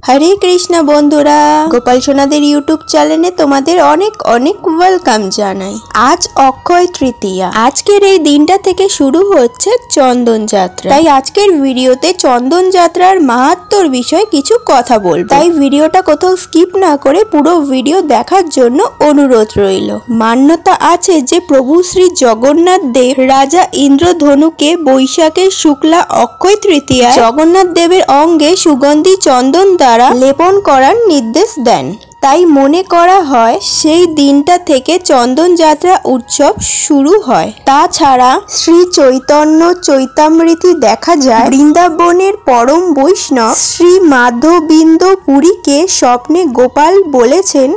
हरे कृष्ण बंधुरा गोपाल सोनादेर यूट्यूब चैनेले तोमादेर अनेक अनेक वेलकाम जानाई। आज अक्षय तृतीया। आजकेर এই দিনটা থেকে শুরু হচ্ছে চন্দন যাত্রা। তাই আজকের ভিডিওতে চন্দন যাত্রার মাহাত্ম্যর বিষয়ে কিছু কথা বলবো। তাই ভিডিওটা কোথাও স্কিপ না করে পুরো ভিডিও দেখার জন্য অনুরোধ রইল। মান্যতা আছে যে প্রভু শ্রী জগন্নাথ দেব রাজা ইন্দ্রধনুকে বৈশাখের শুক্লা অক্ষয় তৃতীয়া জগন্নাথ দেবের অঙ্গে সুগন্ধি চন্দন দ্বারা লেপন করার নির্দেশ দেন। তাই মনে করা হয় সেই দিনটা থেকে চন্দন যাত্রা উৎসব শুরু হয়। তাছাড়া শ্রী চৈতন্য চৈতামৃতি দেখা যায় বৃন্দাবনের পরম বৈষ্ণব শ্রী মাধবিন্দ পুরীকে স্বপ্নে গোপাল বলেছেন,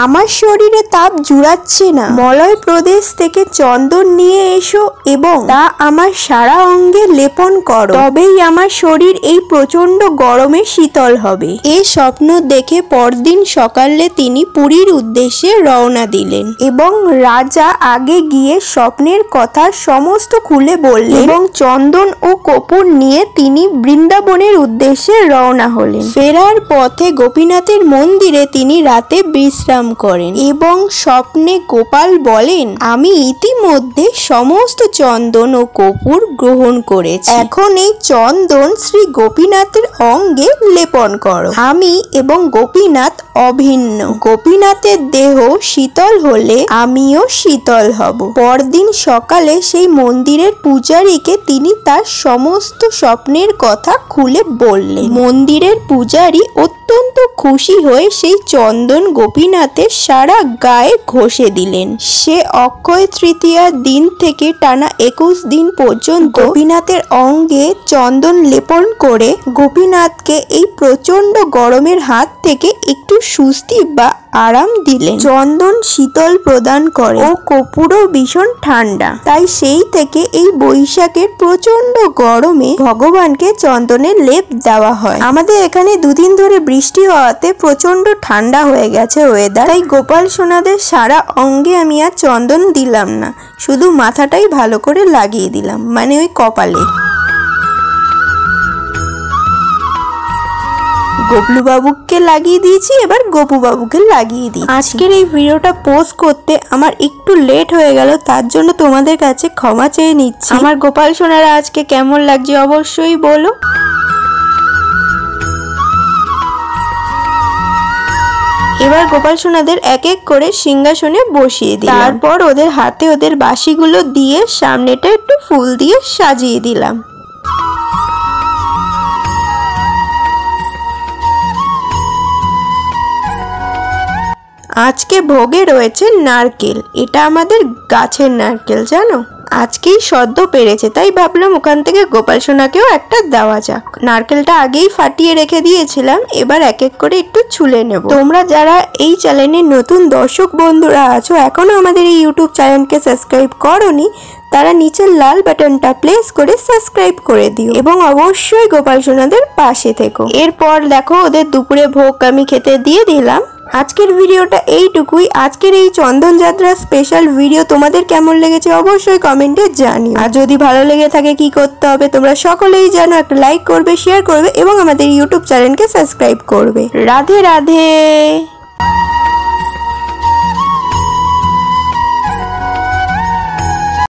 আমার শরীরে তাপ জুড়াচ্ছে না, মলয় প্রদেশ থেকে চন্দন নিয়ে এসো এবং তা আমার সারা অঙ্গে লেপন করো, তবেই আমার শরীর এই প্রচন্ড গরমে শীতল হবে। এই স্বপ্ন দেখে পরদিন সকালে তিনি পুরীর উদ্দেশ্যে রওনা দিলেন এবং রাজা আগে গিয়ে স্বপ্নের কথা সমস্ত খুলে বললেন এবং চন্দন ও কর্পূর নিয়ে তিনি বৃন্দাবনের উদ্দেশ্যে রওনা হলেন। ফেরার পথে গোপীনাথের মন্দিরে তিনি রাতে বিশ্রাম করেন এবং স্বপ্নে গোপাল বলেন, আমি ইতিমধ্যে সমস্ত চন্দন ও কর্পূর গ্রহণ করেছি, এখন এই চন্দন শ্রী গোপীনাথের অঙ্গে লেপন করো। আমি এবং গোপীনাথ অভিন্ন, গোপীনাথের দেহ শীতল হলে আমিও শীতল হব। পরদিন সকালে সেই মন্দিরের পূজারীকে তিনি তার সমস্ত স্বপ্নের কথা খুলে বললেন। মন্দিরের পূজারী অত্যন্ত খুশি হয়ে সেই চন্দন গোপীনাথের সারা গায়ে ঘষে দিলেন। সে অক্ষয় তৃতীয়ার দিন থেকে টানা 21 দিন পর্যন্ত গোপীনাথের অঙ্গে চন্দন লেপন করে গোপীনাথকে এই প্রচন্ড গরমের হাত থেকে একটু স্বস্তি বা আরাম দিলেন। চন্দন শীতল প্রদান করে ও কর্পূরও ভীষণ ঠান্ডা, তাই সেই থেকে এই বৈশাখের প্রচন্ড গরমে ভগবানকে চন্দনের লেপ দেওয়া হয়। আমাদের এখানে দুদিন ধরে বৃষ্টি হওয়াতে প্রচন্ড ঠান্ডা হয়ে গেছে ওয়েদার, তাই গোপাল সোনাদের সারা অঙ্গে আমি আর চন্দন দিলাম না, শুধু মাথাটাই ভালো করে লাগিয়ে দিলাম, মানে ওই কপালে। গোপলু বাবুকে লাগিয়ে দিয়েছি, এবার গোপু বাবুকে লাগিয়ে দিই। আজকের এই ভিডিওটা পোস্ট করতে আমার একটু লেট হয়ে গেল, তার জন্য তোমাদের কাছে ক্ষমা চেয়ে নিচ্ছি। আমার গোপাল সোনারা আজকে কেমন লাগছে অবশ্যই বলো। এবার গোপাল সোনাদের এক এক করে সিংহাসনে বসিয়ে দিই, তারপর ওদের হাতে ওদের বাঁশিগুলো দিয়ে সামনেটা একটু ফুল দিয়ে সাজিয়ে দিলাম। আজকে ভোগে রয়েছে নারকেল, এটা আমাদের গাছের নারকেল জানো, আজকেই সদ্য পেরেছে, তাই ভাবলাম ওখান থেকে গোপাল সোনাকেও একটা দেওয়া যাক। নারকেলটা আগেই ফাটিয়ে রেখে দিয়েছিলাম, এবার এক এক করে একটু ছুলে নেব। তোমরা যারা এই চ্যানেলের নতুন দর্শক বন্ধুরা আছো, এখনো আমাদের এই ইউটিউব চ্যানেলকে সাবস্ক্রাইব করোনি, তারা নিচের লাল বাটনটা প্রেস করে সাবস্ক্রাইব করে দিও এবং অবশ্যই গোপাল সোনাদের পাশে থেকো। এরপর দেখো ওদের দুপুরে ভোগ আমি খেতে দিয়ে দিলাম। আজকের ভিডিওটা এইটুকুই। আজকের এই চন্দন যাত্রা স্পেশাল ভিডিও তোমাদের কেমন লেগেছে অবশ্যই কমেন্টে জানিও। আর যদি ভালো লেগে থাকে কি করতে হবে তোমরা সকলেই জানো, একটা লাইক করবে, শেয়ার করবে এবং আমাদের ইউটিউব চ্যানেলকে সাবস্ক্রাইব করবে। রাধে রাধে।